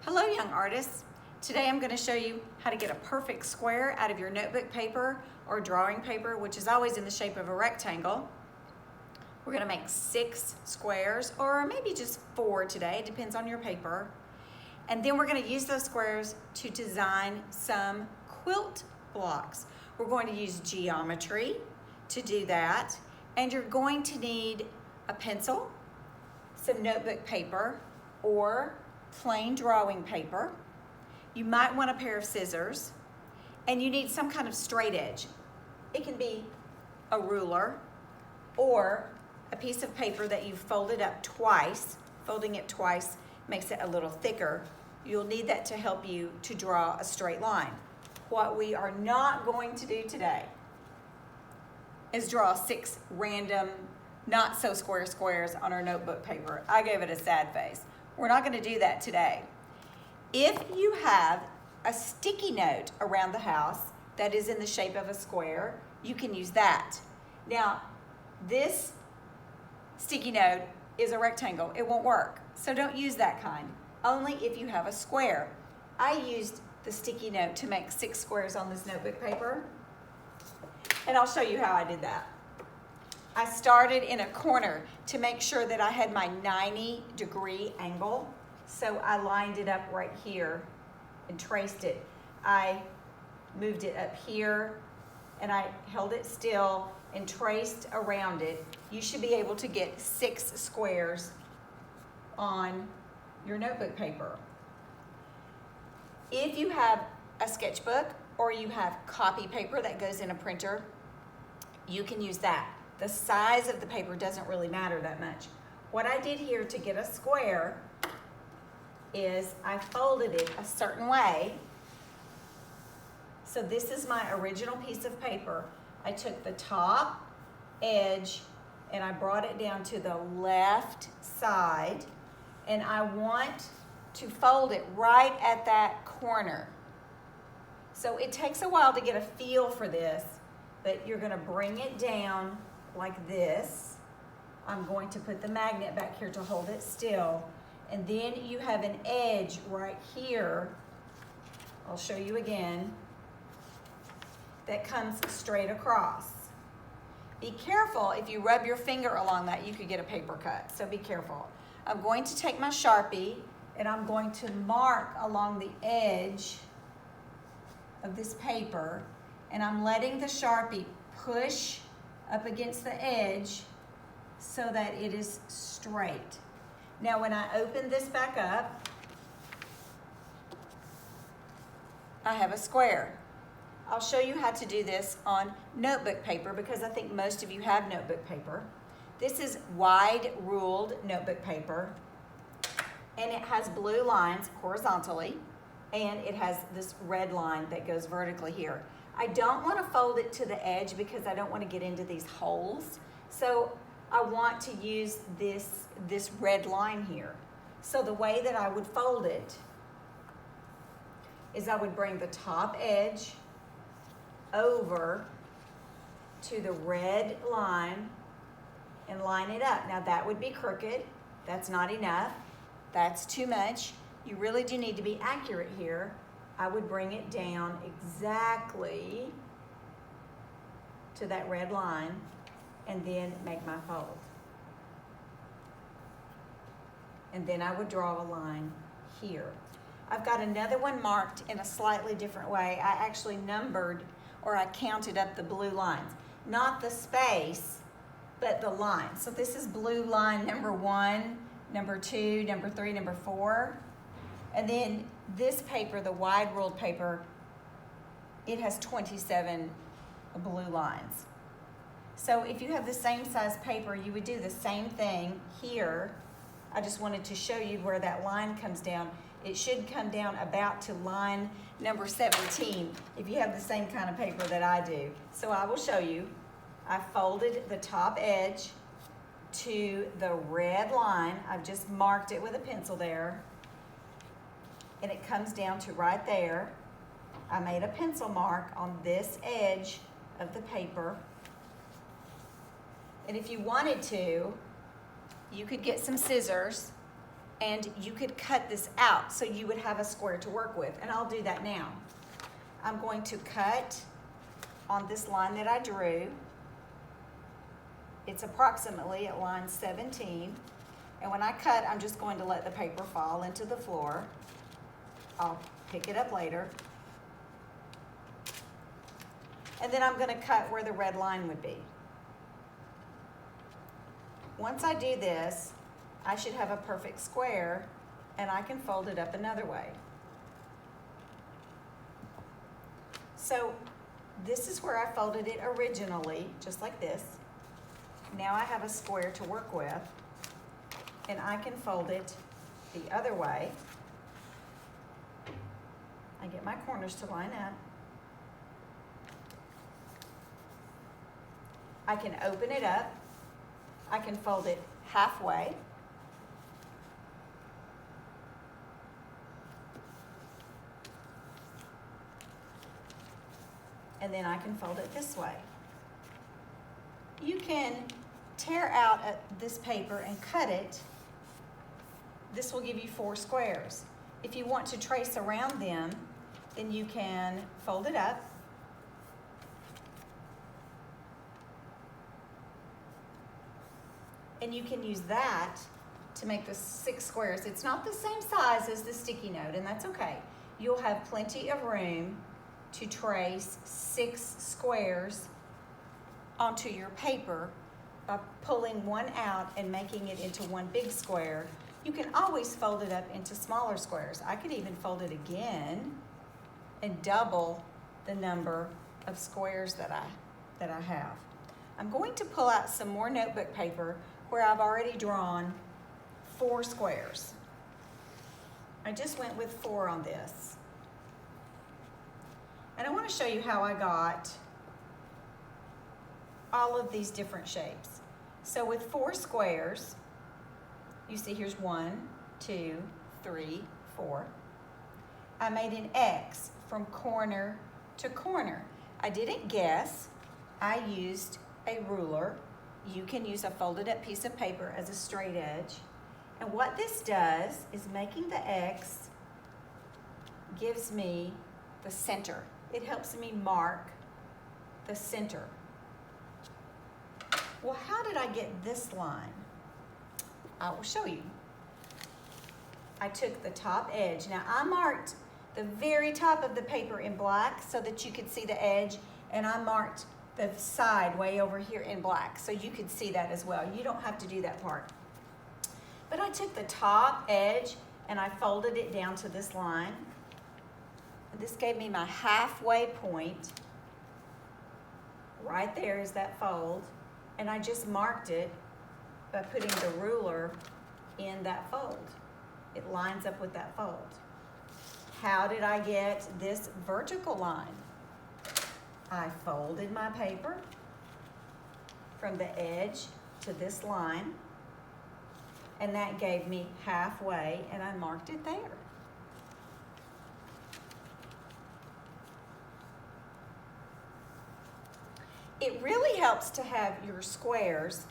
Hello, young artists. Today I'm going to show you how to get a perfect square out of your notebook paper or drawing paper, which is always in the shape of a rectangle. We're going to make 6 squares, or maybe just 4 today, it depends on your paper. And then we're going to use those squares to design some quilt blocks. We're going to use geometry to do that, and you're going to need a pencil, some notebook paper, or plain drawing paper. You might want a pair of scissors, and you need some kind of straight edge. It can be a ruler or a piece of paper that you've folded up twice. Folding it twice makes it a little thicker. You'll need that to help you to draw a straight line. What we are not going to do today is draw 6 random, not so square squares on our notebook paper. I gave it a sad face. We're not going to do that today. If you have a sticky note around the house that is in the shape of a square, you can use that. Now, this sticky note is a rectangle. It won't work. So don't use that kind. Only if you have a square. I used the sticky note to make 6 squares on this notebook paper, and I'll show you how I did that. I started in a corner to make sure that I had my 90-degree angle. So I lined it up right here and traced it. I moved it up here and I held it still and traced around it. You should be able to get 6 squares on your notebook paper. If you have a sketchbook or you have copy paper that goes in a printer, you can use that. The size of the paper doesn't really matter that much. What I did here to get a square is I folded it a certain way. So this is my original piece of paper. I took the top edge and I brought it down to the left side, and I want to fold it right at that corner. So it takes a while to get a feel for this, but you're going to bring it down like this. I'm going to put the magnet back here to hold it still. And then you have an edge right here. I'll show you again. That comes straight across. Be careful, if you rub your finger along that, you could get a paper cut. So be careful. I'm going to take my Sharpie and I'm going to mark along the edge of this paper, and I'm letting the Sharpie push up against the edge so that it is straight. Now when I open this back up, I have a square. I'll show you how to do this on notebook paper because I think most of you have notebook paper. This is wide ruled notebook paper, and it has blue lines horizontally, and it has this red line that goes vertically here. I don't want to fold it to the edge because I don't want to get into these holes. So I want to use this red line here. So the way that I would fold it is I would bring the top edge over to the red line and line it up. Now that would be crooked. That's not enough. That's too much. You really do need to be accurate here. I would bring it down exactly to that red line and then make my fold. And then I would draw a line here. I've got another one marked in a slightly different way. I actually numbered, or I counted up the blue lines. Not the space, but the line. So this is blue line number 1, number 2, number 3, number 4. And then this paper, the wide ruled paper, it has 27 blue lines. So if you have the same size paper, you would do the same thing here. I just wanted to show you where that line comes down. It should come down about to line number 17 if you have the same kind of paper that I do. So I will show you. I folded the top edge to the red line. I've just marked it with a pencil there. And it comes down to right there. I made a pencil mark on this edge of the paper. And if you wanted to, you could get some scissors and you could cut this out so you would have a square to work with, and I'll do that now. I'm going to cut on this line that I drew. It's approximately at line 17, and when I cut, I'm just going to let the paper fall into the floor. I'll pick it up later. And then I'm going to cut where the red line would be. Once I do this, I should have a perfect square, and I can fold it up another way. So this is where I folded it originally, just like this. Now I have a square to work with, and I can fold it the other way. I get my corners to line up. I can open it up. I can fold it halfway. And then I can fold it this way. You can tear out this paper and cut it. This will give you 4 squares. If you want to trace around them, then you can fold it up. And you can use that to make the 6 squares. It's not the same size as the sticky note, and that's okay. You'll have plenty of room to trace 6 squares onto your paper by pulling one out and making it into one big square. You can always fold it up into smaller squares. I could even fold it again and double the number of squares that I have. I'm going to pull out some more notebook paper where I've already drawn 4 squares. I just went with 4 on this. And I want to show you how I got all of these different shapes. So with 4 squares, you see here's 1, 2, 3, 4. I made an X from corner to corner. I didn't guess. I used a ruler. You can use a folded up piece of paper as a straight edge. And what this does is making the X gives me the center. It helps me mark the center. Well, how did I get this line? I will show you. I took the top edge. Now I marked the very top of the paper in black so that you could see the edge, and I marked the side way over here in black so you could see that as well. You don't have to do that part. But I took the top edge and I folded it down to this line. This gave me my halfway point. Right there is that fold. And I just marked it by putting the ruler in that fold. It lines up with that fold. How did I get this vertical line? I folded my paper from the edge to this line, and that gave me halfway, and I marked it there. It really helps to have your squares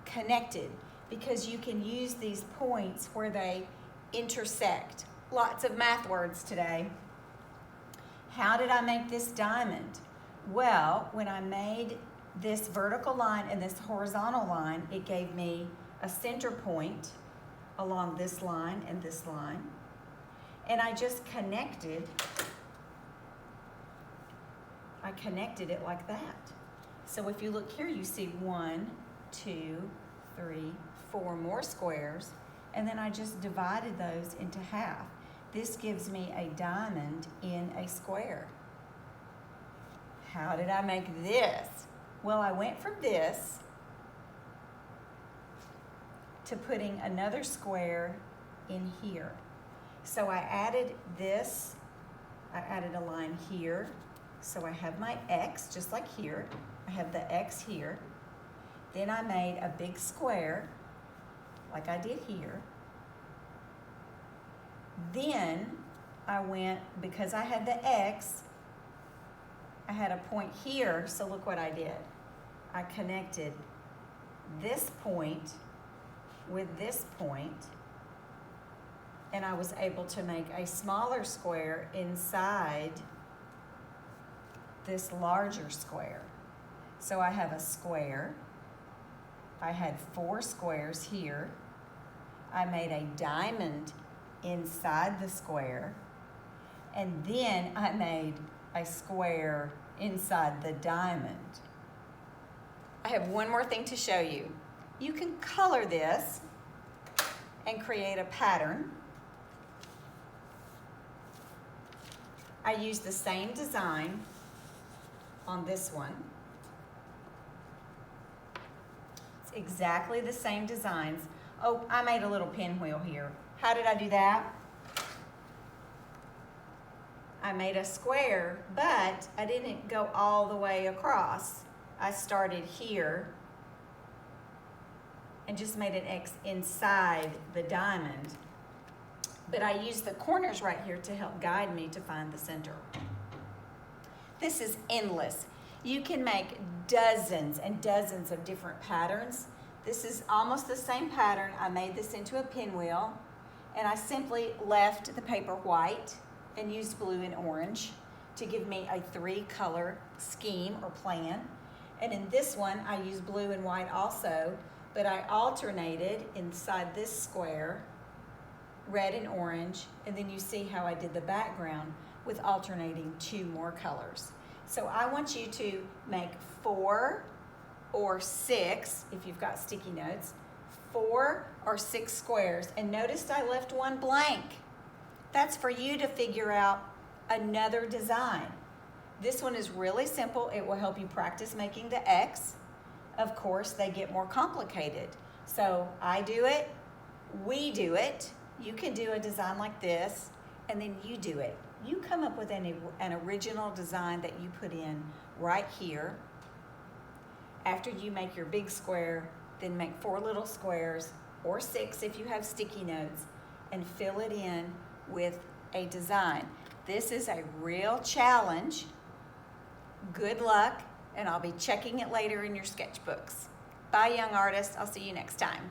connected because you can use these points where they intersect. Lots of math words today. How did I make this diamond? Well, when I made this vertical line and this horizontal line, it gave me a center point along this line and this line. And I just connected it like that. So if you look here, you see 1, 2, 3, 4 more squares, and then I just divided those into half. This gives me a diamond in a square. How did I make this? Well, I went from this to putting another square in here. So I added this, I added a line here. So I have my X, just like here. I have the X here. Then I made a big square, like I did here. Then I went, because I had the X, I had a point here, so look what I did. I connected this point with this point, and I was able to make a smaller square inside this larger square. So I have a square. I had 4 squares here. I made a diamond inside the square, and then I made a square inside the diamond. I have one more thing to show you. You can color this and create a pattern. I used the same design on this one. It's exactly the same designs. Oh, I made a little pinwheel here. How did I do that? I made a square, but I didn't go all the way across. I started here and just made an X inside the diamond. But I used the corners right here to help guide me to find the center. This is endless. You can make dozens and dozens of different patterns. This is almost the same pattern. I made this into a pinwheel, and I simply left the paper white and used blue and orange to give me a 3-color scheme or plan. And in this one, I used blue and white also, but I alternated inside this square, red and orange, and then you see how I did the background with alternating 2 more colors. So I want you to make 4 or 6, if you've got sticky notes, 4 or 6 squares. And notice I left one blank. That's for you to figure out another design. This one is really simple. It will help you practice making the X. Of course, they get more complicated. So I do it, we do it. You can do a design like this, and then you do it. You come up with an original design that you put in right here. After you make your big square, then make 4 little squares, or 6 if you have sticky notes, and fill it in with a design. This is a real challenge. Good luck, and I'll be checking it later in your sketchbooks. Bye, young artists. I'll see you next time.